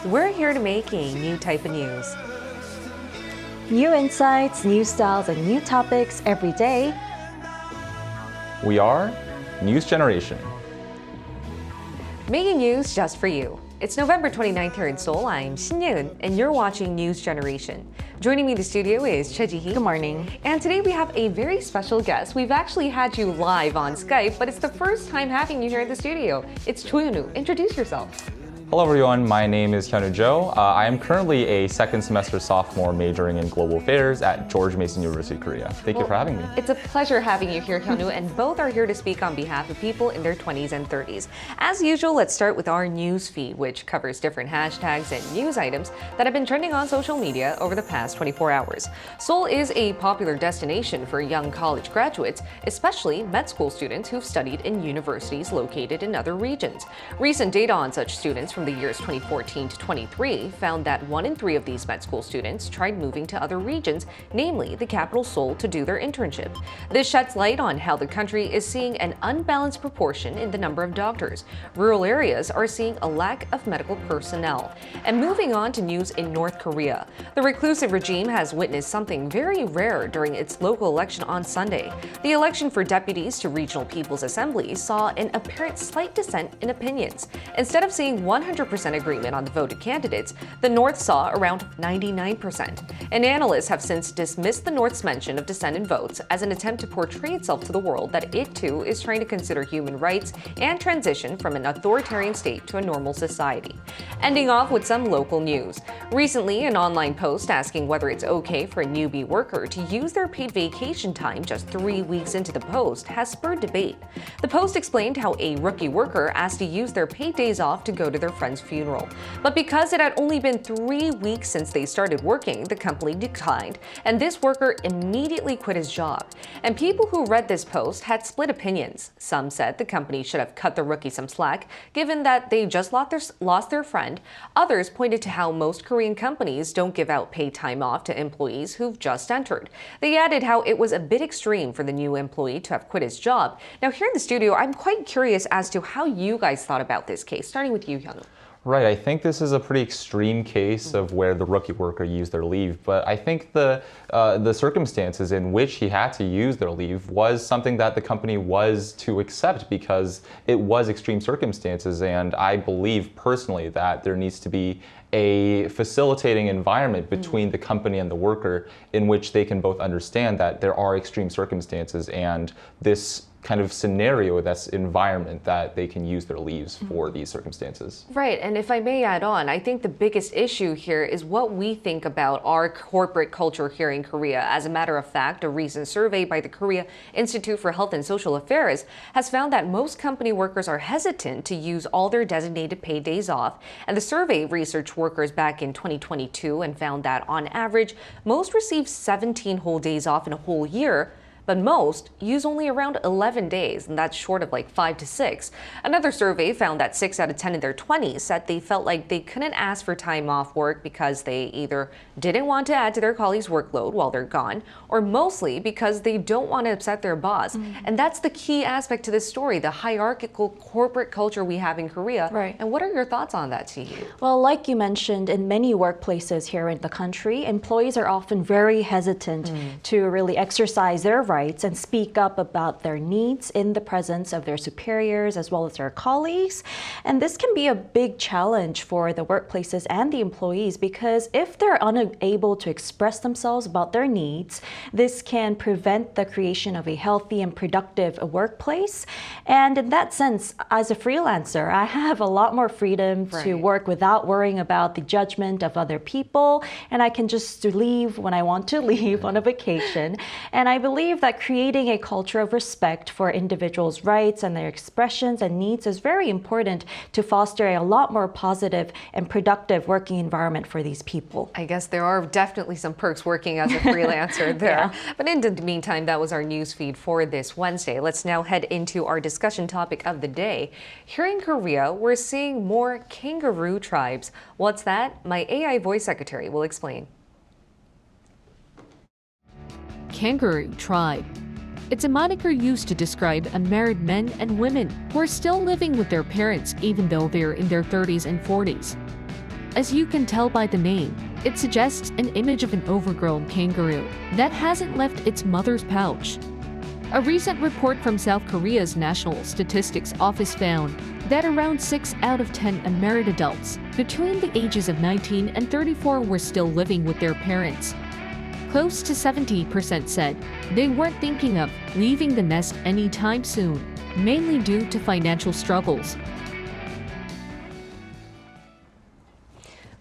We're here to make a new type of news. New insights, new styles, and new topics every day. We are News Generation. Making news just for you. It's November 29th here in Seoul. I'm Shin Yeun, and you're watching News Generation. Joining me in the studio is Choi Ji-hee. Good morning. And today we have a very special guest. We've actually had you live on Skype, but it's the first time having you here in the studio. It's Choi Hyun-woo. Introduce yourself. Hello everyone, my name is Hyun-woo Jo. I am currently a second semester sophomore majoring in global affairs at George Mason University, Korea. Thank you for having me. It's a pleasure having you here, Hyun-woo, and both are here to speak on behalf of people in their 20s and 30s. As usual, let's start with our news feed, which covers different hashtags and news items that have been trending on social media over the past 24 hours. Seoul is a popular destination for young college graduates, especially med school students who've studied in universities located in other regions. Recent data on such students from the years 2014 to 23 found that 1 in 3 of these med school students tried moving to other regions, namely the capital Seoul, to do their internship. This sheds light on how the country is seeing an unbalanced proportion in the number of doctors. Rural areas are seeing a lack of medical personnel. And moving on to news in North Korea. The reclusive regime has witnessed something very rare during its local election on Sunday. The election for deputies to regional people's assemblies saw an apparent slight dissent in opinions. Instead of seeing 100% agreement on the voted candidates, the North saw around 99%. And analysts have since dismissed the North's mention of dissent in votes as an attempt to portray itself to the world that it too is trying to consider human rights and transition from an authoritarian state to a normal society. Ending off with some local news. Recently, an online post asking whether it's okay for a newbie worker to use their paid vacation time just 3 weeks into the post has spurred debate. The post explained how a rookie worker asked to use their paid days off to go to their friend's funeral. But because it had only been 3 weeks since they started working, the company declined, and this worker immediately quit his job. And people who read this post had split opinions. Some said the company should have cut the rookie some slack, given that they just lost their friend. Others pointed to how most Korean companies don't give out paid time off to employees who've just entered. They added how it was a bit extreme for the new employee to have quit his job. Now here in the studio, I'm quite curious as to how you guys thought about this case, starting with you, Hyun-woo. Right, I think this is a pretty extreme case of where the rookie worker used their leave, but I think the circumstances in which he had to use their leave was something that the company was to accept because it was extreme circumstances, and I believe personally that there needs to be a facilitating environment between the company and the worker in which they can both understand that there are extreme circumstances and this kind of scenario, that's environment that they can use their leaves for these circumstances. Right, and if I may add on, I think the biggest issue here is what we think about our corporate culture here in Korea. As a matter of fact, a recent survey by the Korea Institute for Health and Social Affairs has found that most company workers are hesitant to use all their designated paid days off. And the survey researched workers back in 2022 and found that on average, most receive 17 whole days off in a whole year, but most use only around 11 days, and that's short of like 5 to 6. Another survey found that 6 out of 10 in their 20s said they felt like they couldn't ask for time off work because they either didn't want to add to their colleagues' workload while they're gone, or mostly because they don't want to upset their boss. And that's the key aspect to this story, the hierarchical corporate culture we have in Korea. Right. And what are your thoughts on that, Ji-hee? Well, like you mentioned, in many workplaces here in the country, employees are often very hesitant to really exercise their rights and speak up about their needs in the presence of their superiors as well as their colleagues. And this can be a big challenge for the workplaces and the employees because if they're unable to express themselves about their needs, this can prevent the creation of a healthy and productive workplace. And in that sense, as a freelancer, I have a lot more freedom to work without worrying about the judgment of other people, and I can just leave when I want to leave on a vacation. And I believe that creating a culture of respect for individuals' rights and their expressions and needs is very important to foster a lot more positive and productive working environment for these people. I guess there are definitely some perks working as a freelancer there. Yeah. But in the meantime, that was our news feed for this Wednesday. Let's now head into our discussion topic of the day. Here in Korea, we're seeing more kangaroo tribes. What's that? My AI voice secretary will explain. Kangaroo Tribe. It's a moniker used to describe unmarried men and women who are still living with their parents even though they're in their 30s and 40s. As you can tell by the name, it suggests an image of an overgrown kangaroo that hasn't left its mother's pouch. A recent report from South Korea's National Statistics Office found that around 6 out of 10 unmarried adults between the ages of 19 and 34 were still living with their parents. Close to 70% said they weren't thinking of leaving the nest anytime soon, mainly due to financial struggles.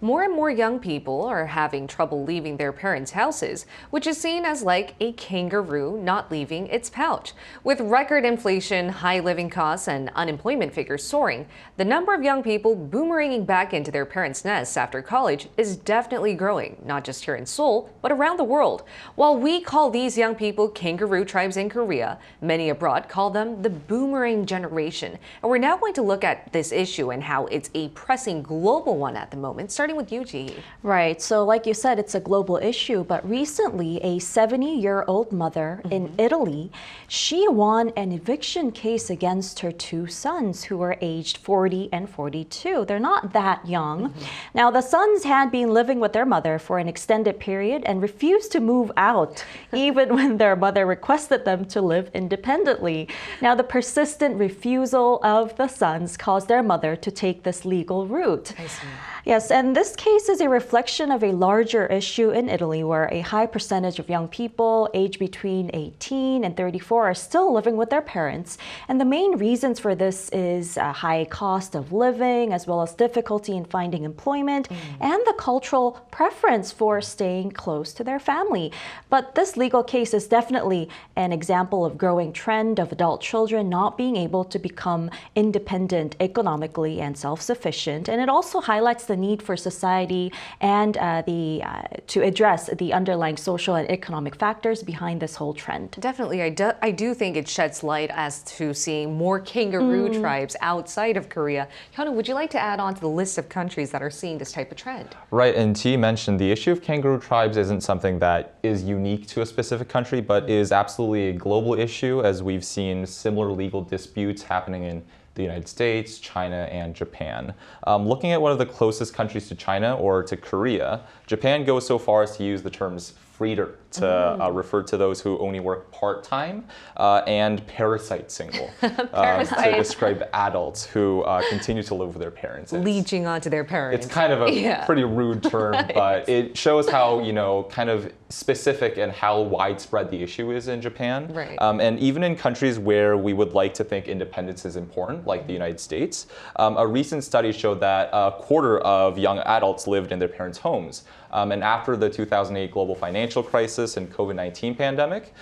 More and more young people are having trouble leaving their parents' houses, which is seen as like a kangaroo not leaving its pouch. With record inflation, high living costs, and unemployment figures soaring, the number of young people boomeranging back into their parents' nests after college is definitely growing, not just here in Seoul, but around the world. While we call these young people kangaroo tribes in Korea, many abroad call them the boomerang generation. And we're now going to look at this issue and how it's a pressing global one at the moment, starting with you, Ji. Right. So like you said, it's a global issue, but recently a 70-year-old mother in Italy, she won an eviction case against her two sons who were aged 40 and 42. They're not that young. Now, the sons had been living with their mother for an extended period and refused to move out, even when their mother requested them to live independently. Now, the persistent refusal of the sons caused their mother to take this legal route. I see. Yes, and this case is a reflection of a larger issue in Italy where a high percentage of young people aged between 18 and 34 are still living with their parents. And the main reasons for this is a high cost of living, as well as difficulty in finding employment, and the cultural preference for staying close to their family. But this legal case is definitely an example of growing trend of adult children not being able to become independent economically and self-sufficient. And it also highlights the need for society and to address the underlying social and economic factors behind this whole trend. Definitely, I do think it sheds light as to seeing more kangaroo tribes outside of Korea. Hyunwoo, would you like to add on to the list of countries that are seeing this type of trend? Right, and T mentioned the issue of kangaroo tribes isn't something that is unique to a specific country, but is absolutely a global issue, as we've seen similar legal disputes happening in the United States, China, and Japan. Looking at one of the closest countries to China, or to Korea, Japan goes so far as to use the terms freeder to refer to those who only work part-time, and parasite single to describe adults who continue to live with their parents. Leeching onto their parents. It's kind of a pretty rude term, but it shows how, kind of specific and how widespread the issue is in Japan. Right. And even in countries where we would like to think independence is important, like the United States, a recent study showed that a quarter of young adults lived in their parents' homes. And after the 2008 global financial crisis and COVID-19 pandemic,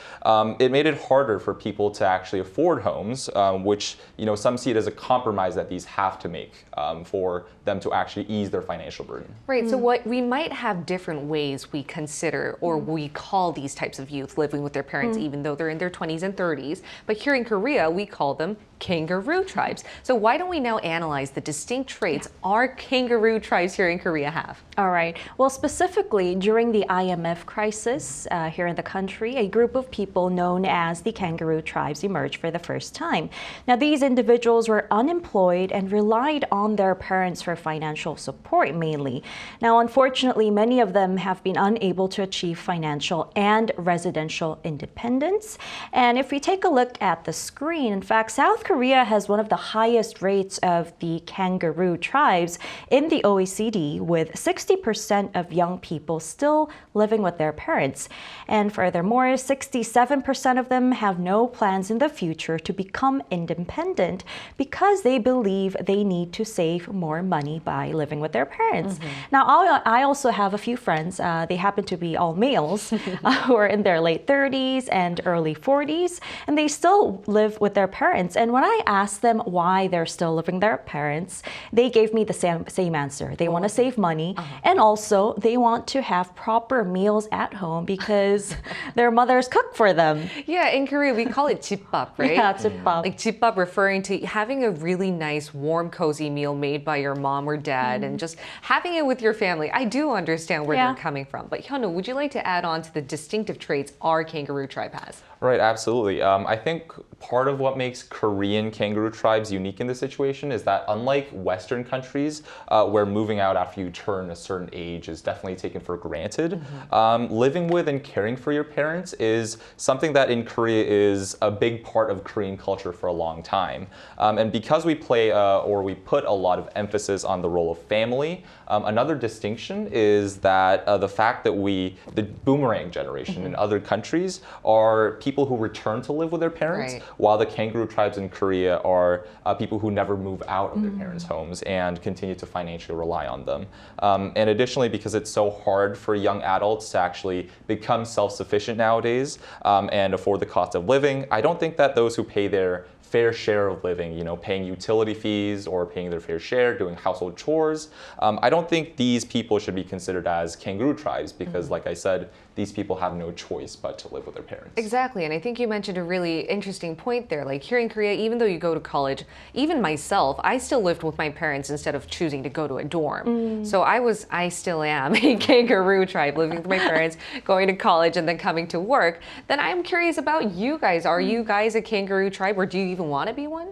it made it harder for people to actually afford homes, which some see it as a compromise that these have to make for them to actually ease their financial burden. Right, so what we might have different ways we consider or we call these types of youth living with their parents even though they're in their 20s and 30s. But here in Korea, we call them kangaroo tribes. So why don't we now analyze the distinct traits our kangaroo tribes here in Korea have? All right. Well, specifically during the IMF crisis here in the country, a group of people known as the kangaroo tribes emerged for the first time. Now, these individuals were unemployed and relied on their parents for financial support mainly. Now, unfortunately, many of them have been unable to achieve financial and residential independence. And if we take a look at the screen, in fact, South Korea has one of the highest rates of the kangaroo tribes in the OECD, with 60% of young people still living with their parents. And furthermore, 67% of them have no plans in the future to become independent because they believe they need to save more money by living with their parents. Now, I also have a few friends, they happen to be all males, who are in their late 30s and early 40s, and they still live with their parents. And when I asked them why they're still living with their parents, they gave me the same answer. They want to save money, and also they want to have proper meals at at home because their mothers cook for them. Yeah, in Korea we call it 집밥, right? Yeah, 집밥. Like 집밥 referring to having a really nice, warm, cozy meal made by your mom or dad and just having it with your family. I do understand where they're coming from. But Hyunwoo, would you like to add on to the distinctive traits our kangaroo tribe has? Right, absolutely. I think part of what makes Korean kangaroo tribes unique in this situation is that unlike Western countries, where moving out after you turn a certain age is definitely taken for granted, living with and caring for your parents is something that in Korea is a big part of Korean culture for a long time. And because we we put a lot of emphasis on the role of family, another distinction is that the fact that the boomerang generation in other countries are people who return to live with their parents, while the kangaroo tribes in Korea are people who never move out of their parents' homes and continue to financially rely on them. And additionally, because it's so hard for young adults to actually become self-sufficient nowadays and afford the cost of living, I don't think that those who pay their fair share of living, paying utility fees or paying their fair share, doing household chores. I don't think these people should be considered as kangaroo tribes because, like I said, these people have no choice but to live with their parents. Exactly, and I think you mentioned a really interesting point there. Like here in Korea, even though you go to college, even myself, I still lived with my parents instead of choosing to go to a dorm. So I still am a kangaroo tribe, living with my parents, going to college and then coming to work. Then I'm curious about you guys. Are you guys a kangaroo tribe, or do you even want to be one?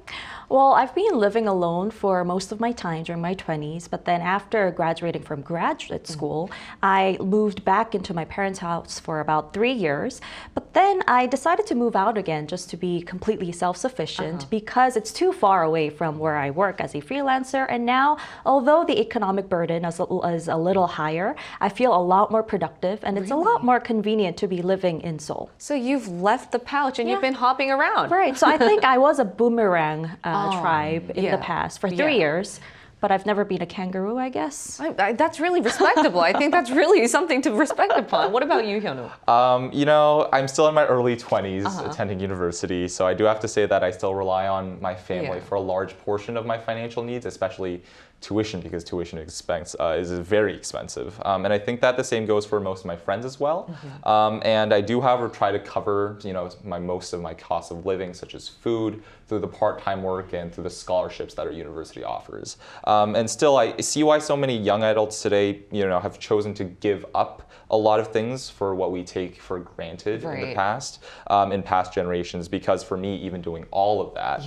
Well, I've been living alone for most of my time during my 20s, but then after graduating from graduate school, I moved back into my parents' house for about 3 years. But then I decided to move out again just to be completely self-sufficient because it's too far away from where I work as a freelancer. And now, although the economic burden is a little higher, I feel a lot more productive and it's a lot more convenient to be living in Seoul. So you've left the pouch and you've been hopping around. Right. So I think I was a boomerang tribe in the past for 3 years. But I've never been a kangaroo, I guess. That's really respectable. I think that's really something to respect upon. What about you, Hyunwoo? I'm still in my early 20s attending university, so I do have to say that I still rely on my family for a large portion of my financial needs, especially tuition, because tuition expense is very expensive. And I think that the same goes for most of my friends as well. And I do, however, try to cover most of my costs of living, such as food, through the part-time work and through the scholarships that our university offers. And still, I see why so many young adults today, have chosen to give up a lot of things for what we take for granted in the past, in past generations, because for me, even doing all of that,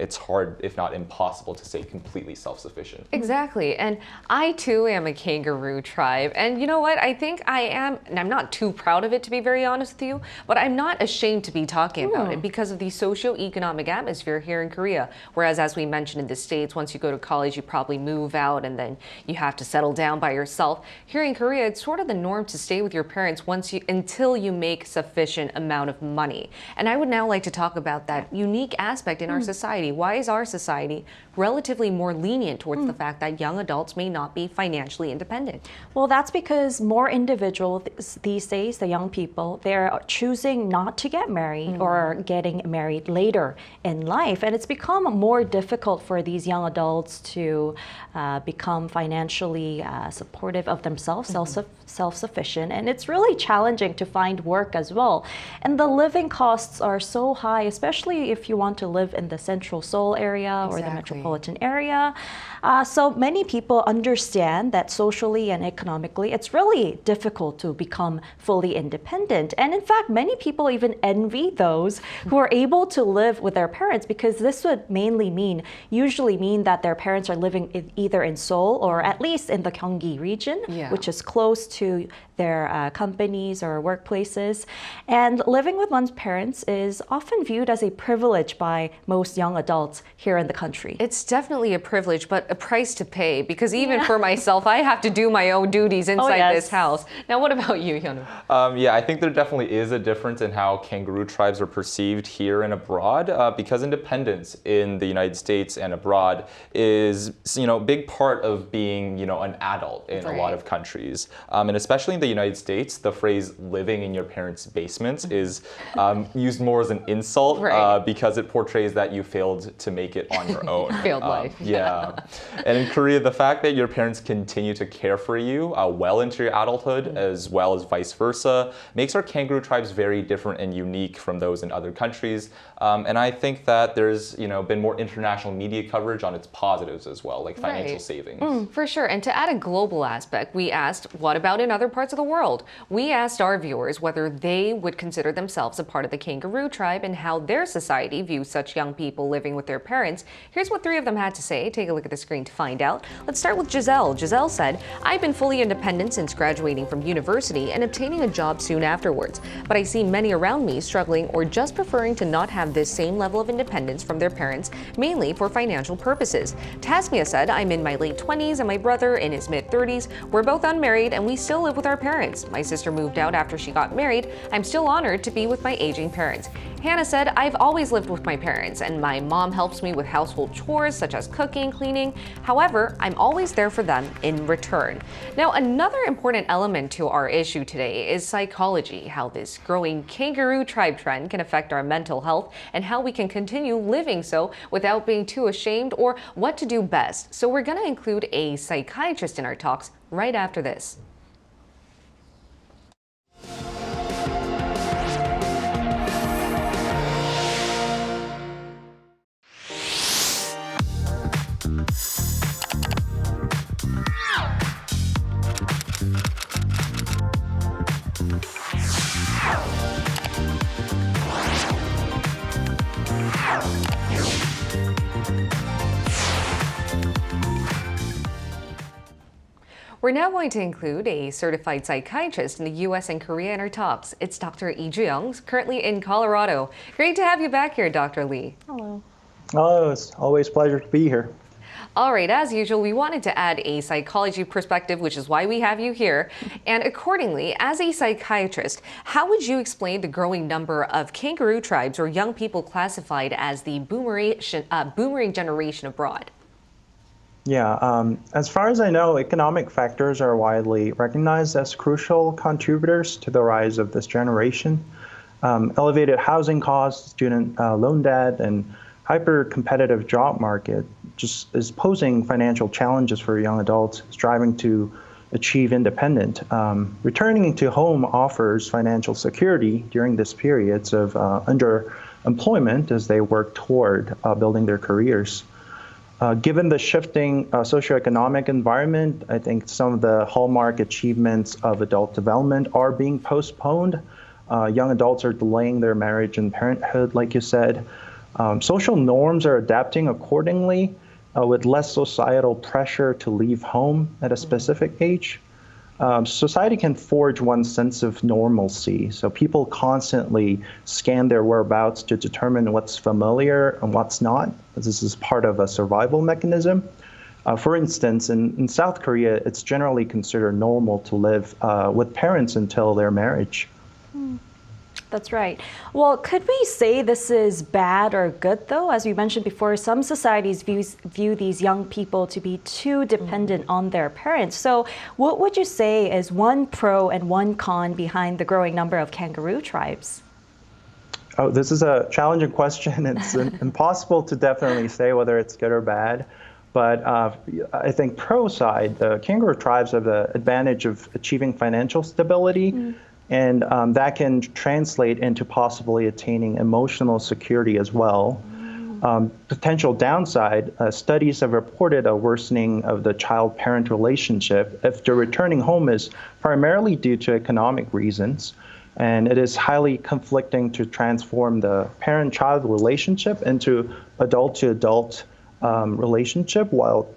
it's hard, if not impossible, to stay completely self-sufficient. Exactly. And I too am a kangaroo tribe. And you know what? I think I am, and I'm not too proud of it, to be very honest with you, but I'm not ashamed to be talking about it because of the socio-economic atmosphere here in Korea. Whereas, as we mentioned in the States, once you go to college, you probably move out and then you have to settle down by yourself. Here in Korea, it's sort of the norm to stay with your parents until you make sufficient amount of money. And I would now like to talk about that unique aspect in our society. Why is our society relatively more lenient towards the fact that young adults may not be financially independent? Well, that's because more individuals these days, the young people, they're choosing not to get married or getting married later in life. And it's become more difficult for these young adults to become financially supportive of themselves, self-sufficient. And it's really challenging to find work as well. And the living costs are so high, especially if you want to live in the central Seoul area or the metropolitan area. So many people understand that socially and economically, it's really difficult to become fully independent. And in fact, many people even envy those who are able to live with their parents, because this would usually mean that their parents are living either in Seoul or at least in the Gyeonggi region, which is close to their companies or workplaces. And living with one's parents is often viewed as a privilege by most young adults here in the country. It's definitely a privilege, but a price to pay, because even for myself, I have to do my own duties inside this house. Now, what about you, Hyunwoo? I think there definitely is a difference in how kangaroo tribes are perceived here and abroad, because independence in the United States and abroad is, a big part of being, an adult in a lot of countries. And especially in the the United States, the phrase living in your parents' basements is used more as an insult because it portrays that you failed to make it on your own. Failed life. Yeah. And in Korea, the fact that your parents continue to care for you well into your adulthood, as well as vice versa, makes our kangaroo tribes very different and unique from those in other countries. And I think that there's been more international media coverage on its positives as well, like financial savings. For sure. And to add a global aspect, we asked, what about in other parts of the world? We asked our viewers whether they would consider themselves a part of the kangaroo tribe and how their society views such young people living with their parents. Here's what 3 of them had to say. Take a look at the screen to find out. Let's start with Giselle. Giselle said, I've been fully independent since graduating from university and obtaining a job soon afterwards. But I see many around me struggling or just preferring to not have this same level of independence from their parents, mainly for financial purposes. Tasmia said, I'm in my late 20s and my brother in his mid-30s. We're both unmarried and we still live with our parents. My sister moved out after she got married. I'm still honored to be with my aging parents. Hannah said, I've always lived with my parents and my mom helps me with household chores such as cooking, cleaning. However, I'm always there for them in return. Now, another important element to our issue today is psychology, how this growing kangaroo tribe trend can affect our mental health and how we can continue living so without being too ashamed, or what to do best. So we're going to include a psychiatrist in our talks right after this. We're now going to include a certified psychiatrist in the U.S. and Korea in our talks. It's Dr. Lee Ju-young, currently in Colorado. Great to have you back here, Dr. Lee. Hello. Oh, it's always a pleasure to be here. All right, as usual, we wanted to add a psychology perspective, which is why we have you here. And accordingly, as a psychiatrist, how would you explain the growing number of kangaroo tribes or young people classified as the boomerang generation abroad? Yeah, as far as I know, economic factors are widely recognized as crucial contributors to the rise of this generation. Elevated housing costs, student loan debt, and hyper-competitive job market just is posing financial challenges for young adults striving to achieve independence. Returning to home offers financial security during this periods of underemployment as they work toward building their careers. Given the shifting socioeconomic environment, I think some of the hallmark achievements of adult development are being postponed. Young adults are delaying their marriage and parenthood, like you said. Social norms are adapting accordingly with less societal pressure to leave home at a specific age. Society can forge one sense of normalcy. So people constantly scan their whereabouts to determine what's familiar and what's not. This is part of a survival mechanism. For instance, in South Korea, it's generally considered normal to live with parents until their marriage. That's right. Well, could we say this is bad or good, though? As we mentioned before, some societies view these young people to be too dependent on their parents. So what would you say is one pro and one con behind the growing number of kangaroo tribes? Oh, this is a challenging question. It's impossible to definitely say whether it's good or bad. But I think pro side, the kangaroo tribes have the advantage of achieving financial stability. And that can translate into possibly attaining emotional security as well. Potential downside, studies have reported a worsening of the child-parent relationship if the returning home is primarily due to economic reasons. And it is highly conflicting to transform the parent-child relationship into adult-to-adult relationship while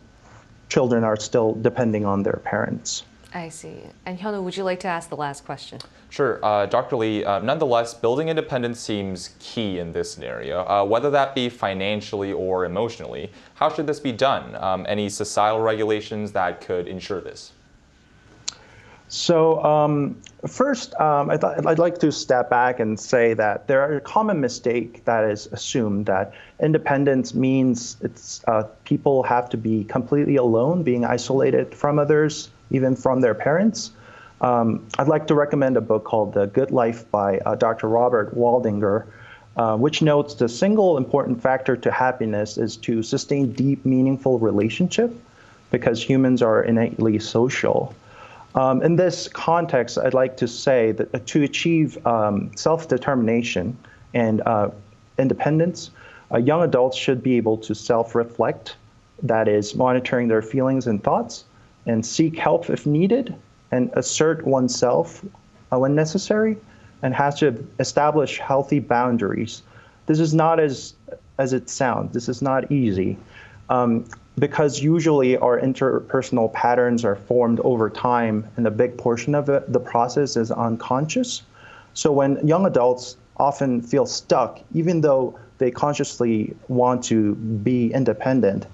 children are still depending on their parents. I see. And Hyunwoo, would you like to ask the last question? Sure. Dr. Lee, nonetheless, building independence seems key in this scenario, whether that be financially or emotionally. How should this be done? Any societal regulations that could ensure this? So first, I'd like to step back and say that there are a common mistake that is assumed that independence means people have to be completely alone, being isolated from others, even from their parents. I'd like to recommend a book called The Good Life by Dr. Robert Waldinger, which notes the single important factor to happiness is to sustain deep, meaningful relationship, because humans are innately social. In this context, I'd like to say that to achieve self-determination and independence, young adults should be able to self-reflect, that is, monitoring their feelings and thoughts, and seek help if needed, and assert oneself when necessary, and has to establish healthy boundaries. This is not as it sounds. This is not easy, because usually our interpersonal patterns are formed over time, and a big portion of it, the process is unconscious. So when young adults often feel stuck, even though they consciously want to be independent,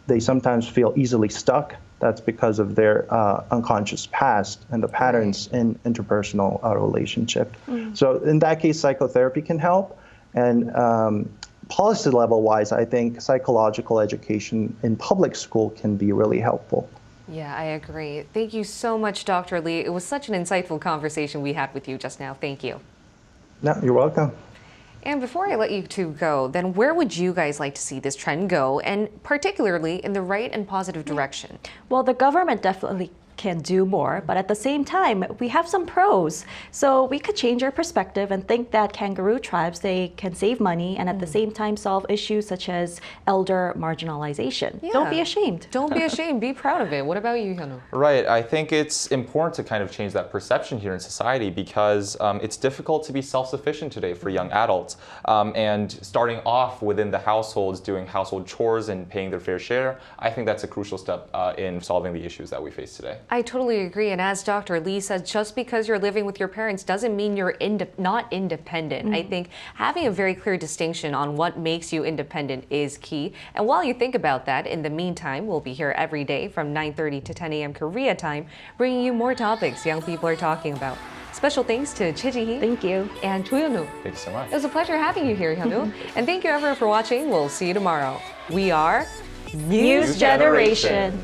they sometimes feel easily stuck. That's because of their unconscious past and the patterns in interpersonal relationship. So in that case, psychotherapy can help. And policy level wise, I think psychological education in public school can be really helpful. Yeah, I agree. Thank you so much, Dr. Lee. It was such an insightful conversation we had with you just now. Thank you. No, you're welcome. And before I let you two go, then where would you guys like to see this trend go, and particularly in the right and positive direction? Well, the government definitely can do more, but at the same time, we have some pros. So we could change our perspective and think that kangaroo tribes, they can save money and at the same time solve issues such as elder marginalization. Yeah. Don't be ashamed. Don't be ashamed. Be proud of it. What about you, Hyunwoo? Right. I think it's important to kind of change that perception here in society, because it's difficult to be self-sufficient today for young adults. And starting off within the households, doing household chores and paying their fair share, I think that's a crucial step in solving the issues that we face today. I totally agree. And as Dr. Lee said, just because you're living with your parents doesn't mean you're not independent. I think having a very clear distinction on what makes you independent is key. And while you think about that, in the meantime, we'll be here every day from 9:30 to 10 a.m. Korea time, bringing you more topics young people are talking about. Special thanks to Chiji Thank you. and Hyunwoo. Thanks so much. It was a pleasure having you here, Hyunwoo. And thank you everyone for watching. We'll see you tomorrow. We are News Generation.